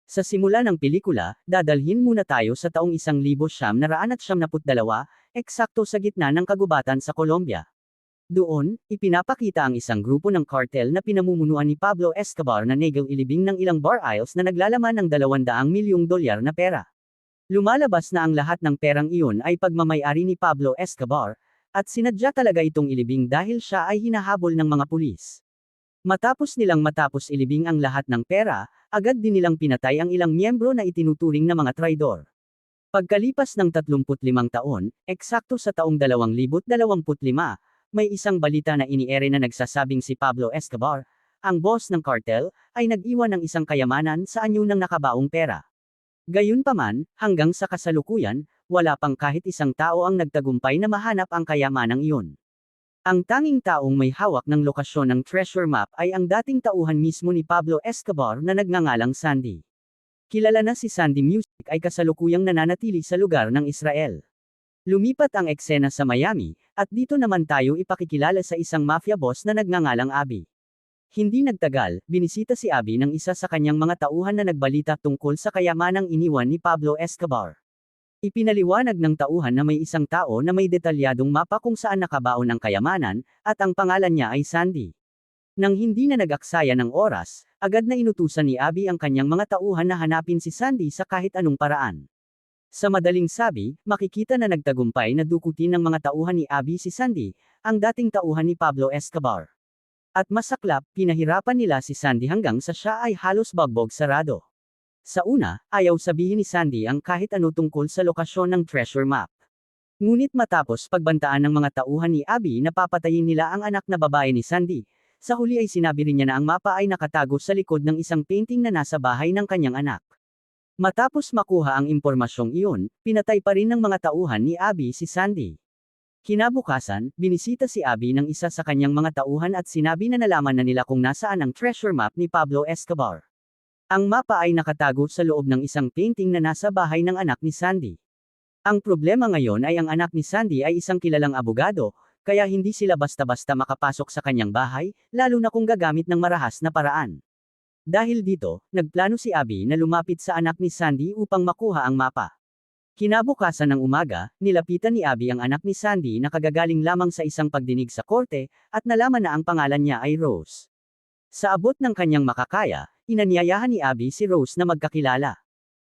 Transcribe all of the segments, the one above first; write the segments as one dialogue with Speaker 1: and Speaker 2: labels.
Speaker 1: Sa simula ng pelikula, dadalhin muna tayo sa taong 1972, eksakto sa gitna ng kagubatan sa Colombia. Doon, ipinapakita ang isang grupo ng cartel na pinamumunuan ni Pablo Escobar na negil-ilibing ng ilang bar aisles na naglalaman ng 200 milyong dolyar na pera. Lumalabas na ang lahat ng perang iyon ay pagmamay-ari ni Pablo Escobar, at sinadya talaga itong ilibing dahil siya ay hinahabol ng mga pulis. Matapos ilibing ang lahat ng pera, agad din nilang pinatay ang ilang miyembro na itinuturing na mga traidor. Pagkalipas ng 35 taon, eksakto sa taong 2025, may isang balita na iniere na nagsasabing si Pablo Escobar, ang boss ng cartel, ay nag-iwan ng isang kayamanan sa anyo ng nakabaong pera. Gayunpaman, hanggang sa kasalukuyan, wala pang kahit isang tao ang nagtagumpay na mahanap ang kayamanang iyon. Ang tanging taong may hawak ng lokasyon ng treasure map ay ang dating tauhan mismo ni Pablo Escobar na nagngangalang Sandy. Kilala na si Sandy Music ay kasalukuyang nananatili sa lugar ng Israel. Lumipat ang eksena sa Miami, at dito naman tayo ipakikilala sa isang mafia boss na nagngangalang Abby. Hindi nagtagal, binisita si Abby ng isa sa kanyang mga tauhan na nagbalita tungkol sa kayamanang iniwan ni Pablo Escobar. Ipinaliwanag ng tauhan na may isang tao na may detalyadong mapa kung saan nakabaon ang kayamanan, at ang pangalan niya ay Sandy. Nang hindi na nag-aksaya ng oras, agad na inutusan ni Abby ang kanyang mga tauhan na hanapin si Sandy sa kahit anong paraan. Sa madaling sabi, makikita na nagtagumpay na dukutin ng mga tauhan ni Abby si Sandy, ang dating tauhan ni Pablo Escobar. At masaklap, pinahirapan nila si Sandy hanggang sa siya ay halos bagbog sarado. Sa una, ayaw sabihin ni Sandy ang kahit ano tungkol sa lokasyon ng treasure map. Ngunit matapos pagbantaan ng mga tauhan ni Abby na papatayin nila ang anak na babae ni Sandy, sa huli ay sinabi rin niya na ang mapa ay nakatago sa likod ng isang painting na nasa bahay ng kanyang anak. Matapos makuha ang impormasyong iyon, pinatay pa rin ng mga tauhan ni Abby si Sandy. Kinabukasan, binisita si Abby ng isa sa kanyang mga tauhan at sinabi na nalaman na nila kung nasaan ang treasure map ni Pablo Escobar. Ang mapa ay nakatago sa loob ng isang painting na nasa bahay ng anak ni Sandy. Ang problema ngayon ay ang anak ni Sandy ay isang kilalang abogado, kaya hindi sila basta-basta makapasok sa kanyang bahay, lalo na kung gagamit ng marahas na paraan. Dahil dito, nagplano si Abby na lumapit sa anak ni Sandy upang makuha ang mapa. Kinabukasan ng umaga, nilapitan ni Abby ang anak ni Sandy na kagagaling lamang sa isang pagdinig sa korte, at nalaman na ang pangalan niya ay Rose. Sa abot ng kanyang makakaya, inanyayahan ni Abby si Rose na magkakilala.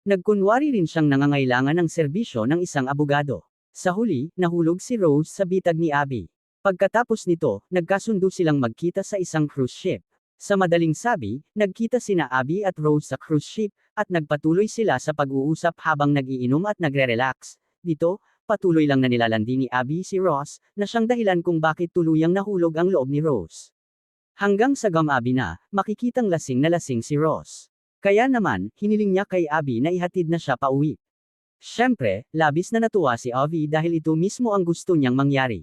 Speaker 1: Nagkunwari rin siyang nangangailangan ng serbisyo ng isang abogado. Sa huli, nahulog si Rose sa bitag ni Abby. Pagkatapos nito, nagkasundo silang magkita sa isang cruise ship. Sa madaling sabi, nagkita sina Abby at Rose sa cruise ship, at nagpatuloy sila sa pag-uusap habang nag-iinom at nagre-relax. Dito, patuloy lang na nilalandi ni Abby si Ross, na siyang dahilan kung bakit tuluyang nahulog ang loob ni Rose. Hanggang sa Abby na, makikitang lasing na lasing si Ross. Kaya naman, hiniling niya kay Abby na ihatid na siya pauwi. Siyempre, labis na natuwa si Abby dahil ito mismo ang gusto niyang mangyari.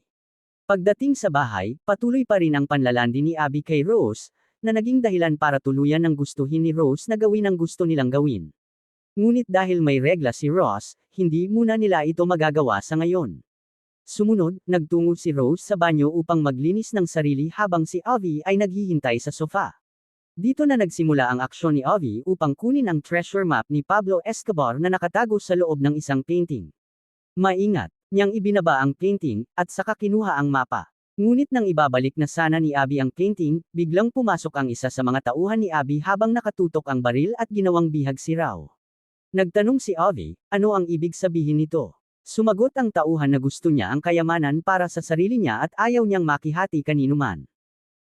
Speaker 1: Pagdating sa bahay, patuloy pa rin ang panlalandi ni Abby kay Rose, na naging dahilan para tuluyan ng gustuhin ni Rose na gawin ang gusto nilang gawin. Ngunit dahil may regla si Ross, hindi muna nila ito magagawa sa ngayon. Sumunod, nagtungo si Rose sa banyo upang maglinis ng sarili habang si Abby ay naghihintay sa sofa. Dito na nagsimula ang aksyon ni Abby upang kunin ang treasure map ni Pablo Escobar na nakatago sa loob ng isang painting. Maingat niyang ibinaba ang painting, at saka kinuha ang mapa. Ngunit nang ibabalik na sana ni Abby ang painting, biglang pumasok ang isa sa mga tauhan ni Abby habang nakatutok ang baril at ginawang bihag si Raw. Nagtanong si Abby, ano ang ibig sabihin nito? Sumagot ang tauhan na gusto niya ang kayamanan para sa sarili niya at ayaw niyang makihati kaninuman.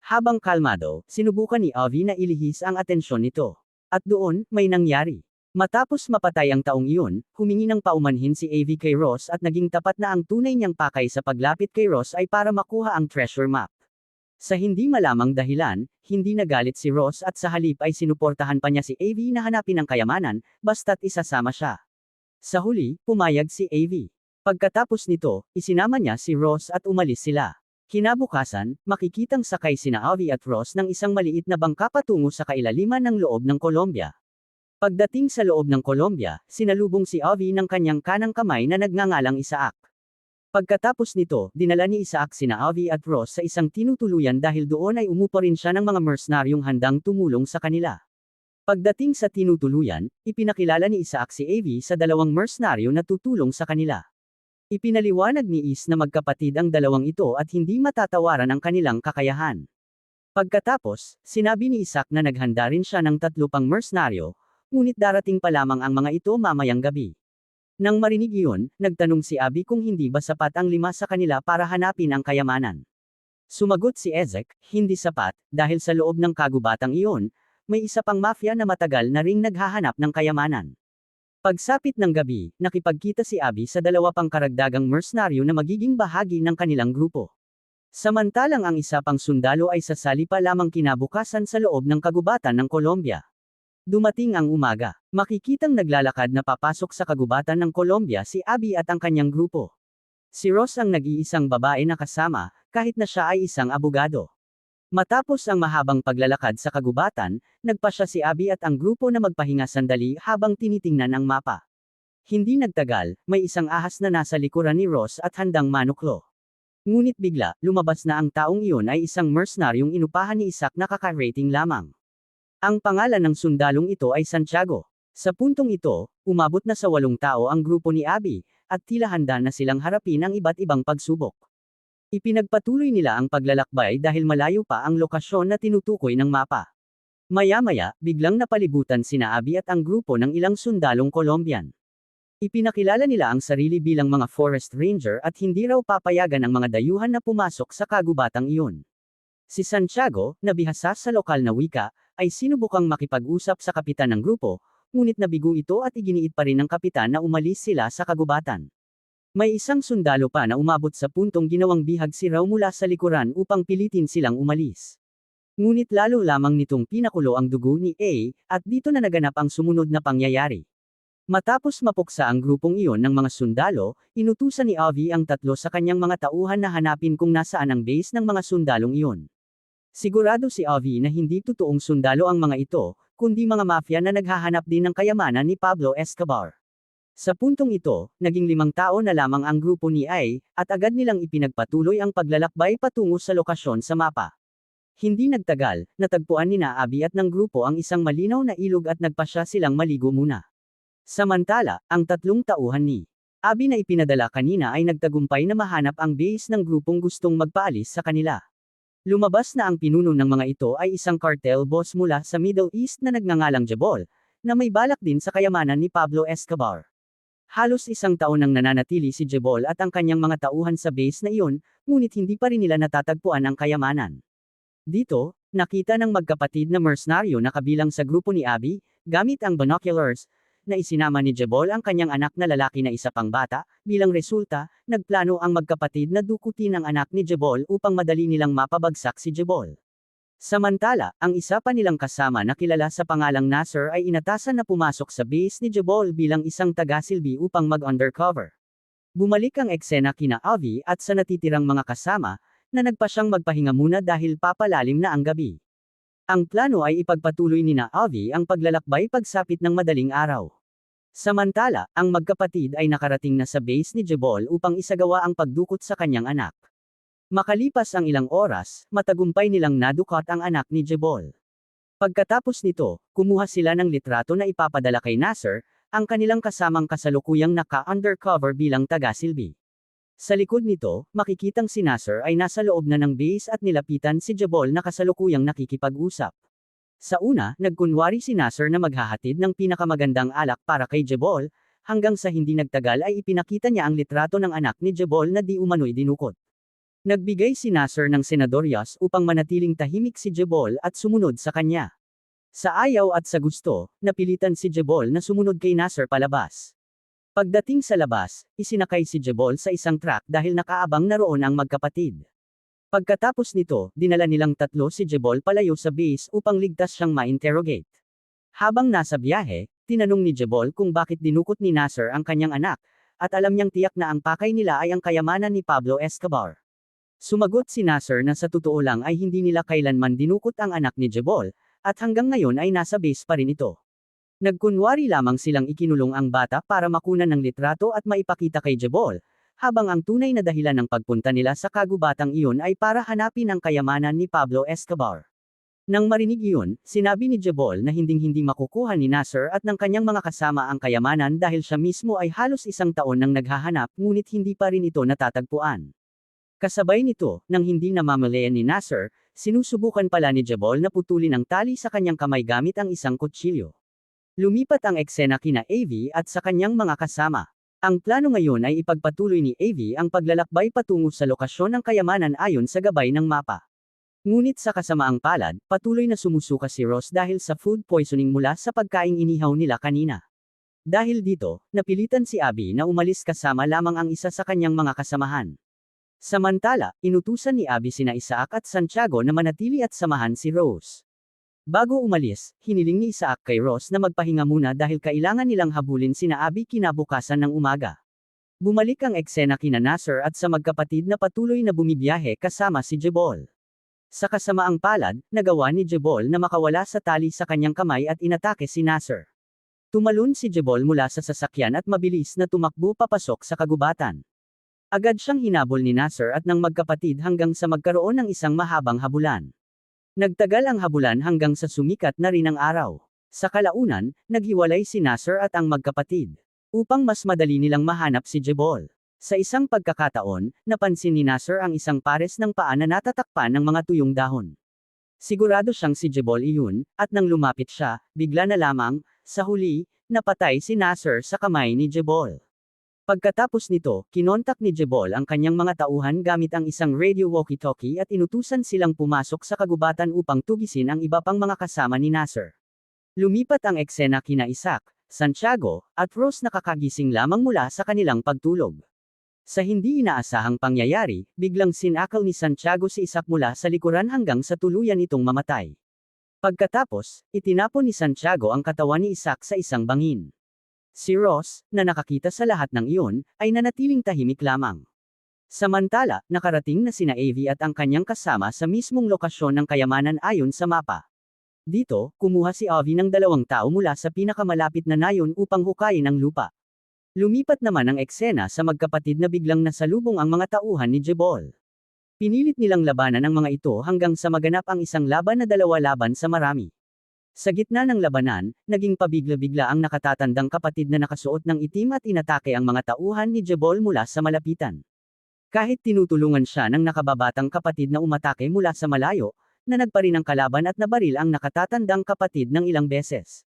Speaker 1: Habang kalmado, sinubukan ni Abby na ilihis ang atensyon nito. At doon, may nangyari. Matapos mapatay ang taong iyon, humingi ng paumanhin si Abby kay Ross at naging tapat na ang tunay niyang pakay sa paglapit kay Ross ay para makuha ang treasure map. Sa hindi malamang dahilan, hindi nagalit si Ross at sa halip ay sinuportahan pa niya si Abby na hanapin ang kayamanan, basta't isasama siya. Sa huli, pumayag si Abby. Pagkatapos nito, isinama niya si Ross at umalis sila. Kinabukasan, makikitang sakay sina Abby at Ross ng isang maliit na bangka patungo sa kailaliman ng loob ng Colombia. Pagdating sa loob ng Colombia, sinalubong si Abby ng kanyang kanang kamay na nagngangalang Isaac. Pagkatapos nito, dinala ni Isaac sina Abby at Ross sa isang tinutuluyan dahil doon ay umupo rin siya ng mga mercenaryong handang tumulong sa kanila. Pagdating sa tinutuluyan, ipinakilala ni Isaac si Avi sa dalawang mercenaryo na tutulong sa kanila. Ipinaliwanag ni Is na magkapatid ang dalawang ito at hindi matatawaran ang kanilang kakayahan. Pagkatapos, sinabi ni Isaac na naghanda rin siya ng 3 pang mercenaryo, ngunit darating pa lamang ang mga ito mamayang gabi. Nang marinig iyon, nagtanong si Abby kung hindi ba sapat ang 5 sa kanila para hanapin ang kayamanan. Sumagot si Ezek, hindi sapat, dahil sa loob ng kagubatang iyon, may isa pang mafia na matagal na ring naghahanap ng kayamanan. Pagsapit ng gabi, nakipagkita si Abby sa 2 pang karagdagang mercenaryo na magiging bahagi ng kanilang grupo. Samantalang ang isa pang sundalo ay sasali pa lamang kinabukasan sa loob ng kagubatan ng Colombia. Dumating ang umaga, makikitang naglalakad na papasok sa kagubatan ng Colombia si Abby at ang kanyang grupo. Si Ross ang nag-iisang babae na kasama, kahit na siya ay isang abogado. Matapos ang mahabang paglalakad sa kagubatan, nagpasya si Abby at ang grupo na magpahinga sandali habang tinitingnan ang mapa. Hindi nagtagal, may isang ahas na nasa likuran ni Ross at handang manuklo. Ngunit bigla, lumabas na ang taong iyon ay isang mercenaryong inupahan ni Isaac na kaka-rating lamang. Ang pangalan ng sundalong ito ay Santiago. Sa puntong ito, umabot na sa 8 tao ang grupo ni Abby, at tila handa na silang harapin ang iba't ibang pagsubok. Ipinagpatuloy nila ang paglalakbay dahil malayo pa ang lokasyon na tinutukoy ng mapa. Maya-maya, biglang napalibutan sina Abby at ang grupo ng ilang sundalong Colombian. Ipinakilala nila ang sarili bilang mga forest ranger at hindi raw papayagan ang mga dayuhan na pumasok sa kagubatang iyon. Si Santiago, na bihasa sa lokal na wika, ay sinubukang makipag-usap sa kapitan ng grupo, ngunit nabigo ito at iginiit pa rin ng kapitan na umalis sila sa kagubatan. May isang sundalo pa na umabot sa puntong ginawang bihag si Raw mula sa likuran upang pilitin silang umalis. Ngunit lalo lamang nitong pinakulo ang dugo ni A, at dito na naganap ang sumunod na pangyayari. Matapos mapuksa ang grupong iyon ng mga sundalo, inutusan ni Avi ang 3 sa kanyang mga tauhan na hanapin kung nasaan ang base ng mga sundalong iyon. Sigurado si Avi na hindi totoong sundalo ang mga ito, kundi mga mafia na naghahanap din ng kayamanan ni Pablo Escobar. Sa puntong ito, naging 5 tao na lamang ang grupo ni Ai, at agad nilang ipinagpatuloy ang paglalakbay patungo sa lokasyon sa mapa. Hindi nagtagal, natagpuan ni Abby at ng grupo ang isang malinaw na ilog at nagpasya silang maligo muna. Samantala, ang 3 tauhan ni Abby na ipinadala kanina ay nagtagumpay na mahanap ang base ng grupong gustong magpaalis sa kanila. Lumabas na ang pinuno ng mga ito ay isang cartel boss mula sa Middle East na nagngangalang Jebol, na may balak din sa kayamanan ni Pablo Escobar. Halos 1 taon nang nananatili si Jebol at ang kanyang mga tauhan sa base na iyon, ngunit hindi pa rin nila natatagpuan ang kayamanan. Dito, nakita ng magkapatid na mercenaryo na kabilang sa grupo ni Abby, gamit ang binoculars, na isinama ni Jebol ang kanyang anak na lalaki na isa pang bata, bilang resulta, nagplano ang magkapatid na dukutin ang anak ni Jebol upang madali nilang mapabagsak si Jebol. Samantala, ang isa pa nilang kasama na kilala sa pangalang Nasser ay inatasan na pumasok sa base ni Jebol bilang isang tagasilbi upang mag-undercover. Bumalik ang eksena kina Avi at sa natitirang mga kasama, na nagpasyang magpahinga muna dahil papalalim na ang gabi. Ang plano ay ipagpatuloy ni Avi ang paglalakbay pagsapit ng madaling araw. Samantala, ang magkapatid ay nakarating na sa base ni Jebol upang isagawa ang pagdukot sa kanyang anak. Makalipas ang ilang oras, matagumpay nilang nadukot ang anak ni Jebol. Pagkatapos nito, kumuha sila ng litrato na ipapadala kay Nasser, ang kanilang kasamang kasalukuyang naka-undercover bilang tagasilbi. Sa likod nito, makikitang si Nasser ay nasa loob na ng base at nilapitan si Jebol na kasalukuyang nakikipag-usap. Sa una, nagkunwari si Nasser na maghahatid ng pinakamagandang alak para kay Jebol, hanggang sa hindi nagtagal ay ipinakita niya ang litrato ng anak ni Jebol na di umano'y dinukot. Nagbigay si Nasser ng senadoryas upang manatiling tahimik si Jebol at sumunod sa kanya. Sa ayaw at sa gusto, napilitan si Jebol na sumunod kay Nasser palabas. Pagdating sa labas, isinakay si Jebol sa isang truck dahil nakaabang na roon ang magkapatid. Pagkatapos nito, dinala nilang 3 si Jebol palayo sa base upang ligtas siyang ma-interrogate. Habang nasa biyahe, tinanong ni Jebol kung bakit dinukot ni Nasser ang kanyang anak, at alam niyang tiyak na ang pakay nila ay ang kayamanan ni Pablo Escobar. Sumagot si Nasser na sa totoo lang ay hindi nila kailanman dinukot ang anak ni Jebol, at hanggang ngayon ay nasa base pa rin ito. Nagkunwari lamang silang ikinulong ang bata para makunan ng litrato at maipakita kay Jebol, habang ang tunay na dahilan ng pagpunta nila sa kagubatang iyon ay para hanapin ang kayamanan ni Pablo Escobar. Nang marinig iyon, sinabi ni Jebol na hinding-hindi makukuha ni Nasser at ng kanyang mga kasama ang kayamanan dahil siya mismo ay halos isang taon nang naghahanap ngunit hindi pa rin ito natatagpuan. Kasabay nito, nang hindi namamalayan ni Nasser, sinusubukan pala ni Jebol na putulin ang tali sa kanyang kamay gamit ang isang kutsilyo. Lumipat ang eksena kina AV at sa kanyang mga kasama. Ang plano ngayon ay ipagpatuloy ni AV ang paglalakbay patungo sa lokasyon ng kayamanan ayon sa gabay ng mapa. Ngunit sa kasamaang palad, patuloy na sumusuka si Ross dahil sa food poisoning mula sa pagkaing inihaw nila kanina. Dahil dito, napilitan si Abby na umalis kasama lamang ang isa sa kanyang mga kasamahan. Samantala, inutusan ni Abby sina Isaac at Santiago na manatili at samahan si Rose. Bago umalis, hiniling ni Isaac kay Ross na magpahinga muna dahil kailangan nilang habulin sina Abby kinabukasan ng umaga. Bumalik ang eksena kina Nasser at sa magkapatid na patuloy na bumibiyahe kasama si Jebol. Sa kasamaang palad, nagawa ni Jebol na makawala sa tali sa kanyang kamay at inatake si Nasser. Tumalon si Jebol mula sa sasakyan at mabilis na tumakbo papasok sa kagubatan. Agad siyang hinabol ni Nasser at ng magkapatid hanggang sa magkaroon ng isang mahabang habulan. Nagtagal ang habulan hanggang sa sumikat na rin ang araw. Sa kalaunan, naghiwalay si Nasser at ang magkapatid, upang mas madali nilang mahanap si Jebol. Sa isang pagkakataon, napansin ni Nasser ang isang pares ng paa na natatakpan ng mga tuyong dahon. Sigurado siyang si Jebol iyon, at nang lumapit siya, bigla na lamang, sa huli, napatay si Nasser sa kamay ni Jebol. Pagkatapos nito, kinontak ni Jebol ang kanyang mga tauhan gamit ang isang radio walkie-talkie at inutusan silang pumasok sa kagubatan upang tugisin ang iba pang mga kasama ni Nasser. Lumipat ang eksena kina Isaac, Santiago, at Rose nakakagising lamang mula sa kanilang pagtulog. Sa hindi inaasahang pangyayari, biglang sinakal ni Santiago si Isaac mula sa likuran hanggang sa tuluyan itong mamatay. Pagkatapos, itinapon ni Santiago ang katawan ni Isaac sa isang bangin. Si Ross, na nakakita sa lahat ng iyon, ay nanatiling tahimik lamang. Samantala, nakarating na sina AV at ang kanyang kasama sa mismong lokasyon ng kayamanan ayon sa mapa. Dito, kumuha si Avi ng 2 tao mula sa pinakamalapit na nayon upang hukayin ang lupa. Lumipat naman ang eksena sa magkapatid na biglang nasalubong ang mga tauhan ni Jebol. Pinilit nilang labanan ang mga ito hanggang sa maganap ang isang laban na 2 laban sa marami. Sa gitna ng labanan, naging pabigla-bigla ang nakatatandang kapatid na nakasuot ng itim at inatake ang mga tauhan ni Jebol mula sa malapitan. Kahit tinutulungan siya ng nakababatang kapatid na umatake mula sa malayo, nanag pa rin ang kalaban at nabaril ang nakatatandang kapatid ng ilang beses.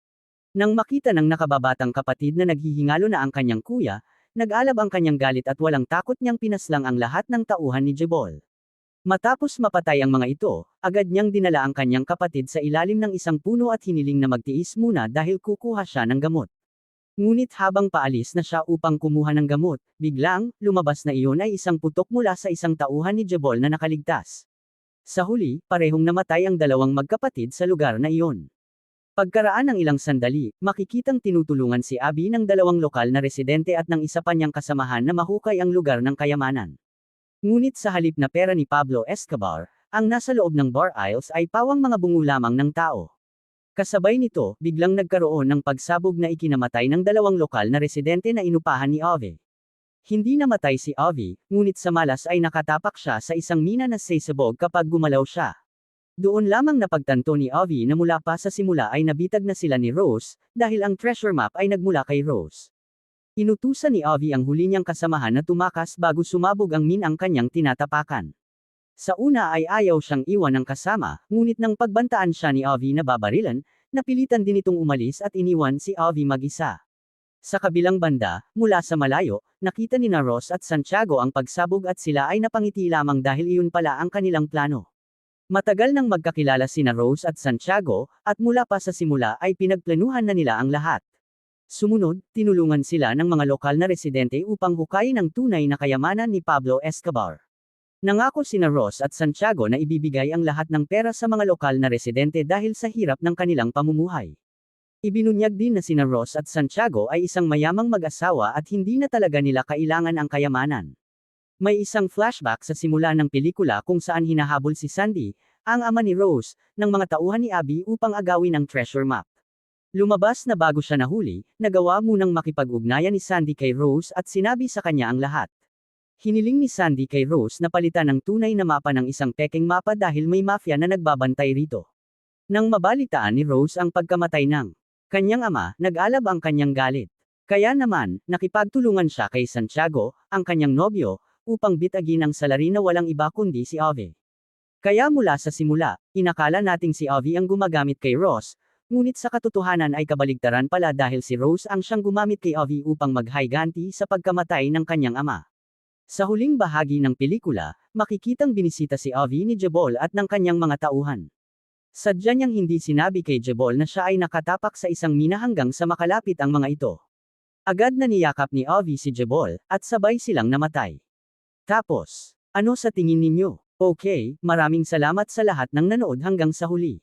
Speaker 1: Nang makita ng nakababatang kapatid na naghihingalo na ang kanyang kuya, nag-alab ang kanyang galit at walang takot niyang pinaslang ang lahat ng tauhan ni Jebol. Matapos mapatay ang mga ito, agad niyang dinala ang kanyang kapatid sa ilalim ng isang puno at hiniling na magtiis muna dahil kukuha siya ng gamot. Ngunit habang paalis na siya upang kumuha ng gamot, biglang, lumabas na iyon ay isang putok mula sa isang tauhan ni Jebol na nakaligtas. Sa huli, parehong namatay ang 2 magkapatid sa lugar na iyon. Pagkaraan ng ilang sandali, makikitang tinutulungan si Abby ng 2 lokal na residente at ng isa pa niyang kasamahan na mahukay ang lugar ng kayamanan. Ngunit sa halip na pera ni Pablo Escobar, ang nasa loob ng bar aisles ay pawang mga bungo lamang ng tao. Kasabay nito, biglang nagkaroon ng pagsabog na ikinamatay ng 2 lokal na residente na inupahan ni Ove. Hindi namatay si Ove, ngunit sa malas ay nakatapak siya sa isang mina na sasabog kapag gumalaw siya. Doon lamang napagtanto ni Avi na mula pa sa simula ay nabitag na sila ni Rose, dahil ang treasure map ay nagmula kay Rose. Inutusan ni Avi ang huli niyang kasamahan na tumakas bago sumabog ang minang kanyang tinatapakan. Sa una ay ayaw siyang iwan ng kasama, ngunit nang pagbantaan siya ni Avi na babarilan, napilitan din itong umalis at iniwan si Avi mag-isa. Sa kabilang banda, mula sa malayo, nakita ni na Ross at Santiago ang pagsabog at sila ay napangiti lamang dahil iyon pala ang kanilang plano. Matagal nang magkakilala sina Rose at Santiago, at mula pa sa simula ay pinagplanuhan na nila ang lahat. Sumunod, tinulungan sila ng mga lokal na residente upang hukayin ang tunay na kayamanan ni Pablo Escobar. Nangako sina Rose at Santiago na ibibigay ang lahat ng pera sa mga lokal na residente dahil sa hirap ng kanilang pamumuhay. Ibinunyag din na sina Rose at Santiago ay isang mayamang mag-asawa at hindi na talaga nila kailangan ang kayamanan. May isang flashback sa simula ng pelikula kung saan hinahabol si Sandy, ang ama ni Rose, ng mga tauhan ni Abby upang agawin ang treasure map. Lumabas na bago siya nahuli, nagawa munang makipag-ugnayan ni Sandy kay Rose at sinabi sa kanya ang lahat. Hiniling ni Sandy kay Rose na palitan ang tunay na mapa ng isang pekeng mapa dahil may mafia na nagbabantay rito. Nang mabalitaan ni Rose ang pagkamatay ng kanyang ama, nag-alab ang kanyang galit. Kaya naman, nakipagtulungan siya kay Santiago, ang kanyang nobyo, upang bitagin ang salarin na walang iba kundi si Ove. Kaya mula sa simula, inakala nating si Ove ang gumagamit kay Ross, ngunit sa katotohanan ay kabaligtaran pala dahil si Rose ang siyang gumamit kay Ove upang maghayganti sa pagkamatay ng kanyang ama. Sa huling bahagi ng pelikula, makikitang binisita si Ove ni Jebol at ng kanyang mga tauhan. Sadya niyang hindi sinabi kay Jebol na siya ay nakatapak sa isang mina hanggang sa makalapit ang mga ito. Agad na niyakap ni Ove si Jebol, at sabay silang namatay. Tapos, ano sa tingin ninyo? Okay, maraming salamat sa lahat ng nanood hanggang sa huli.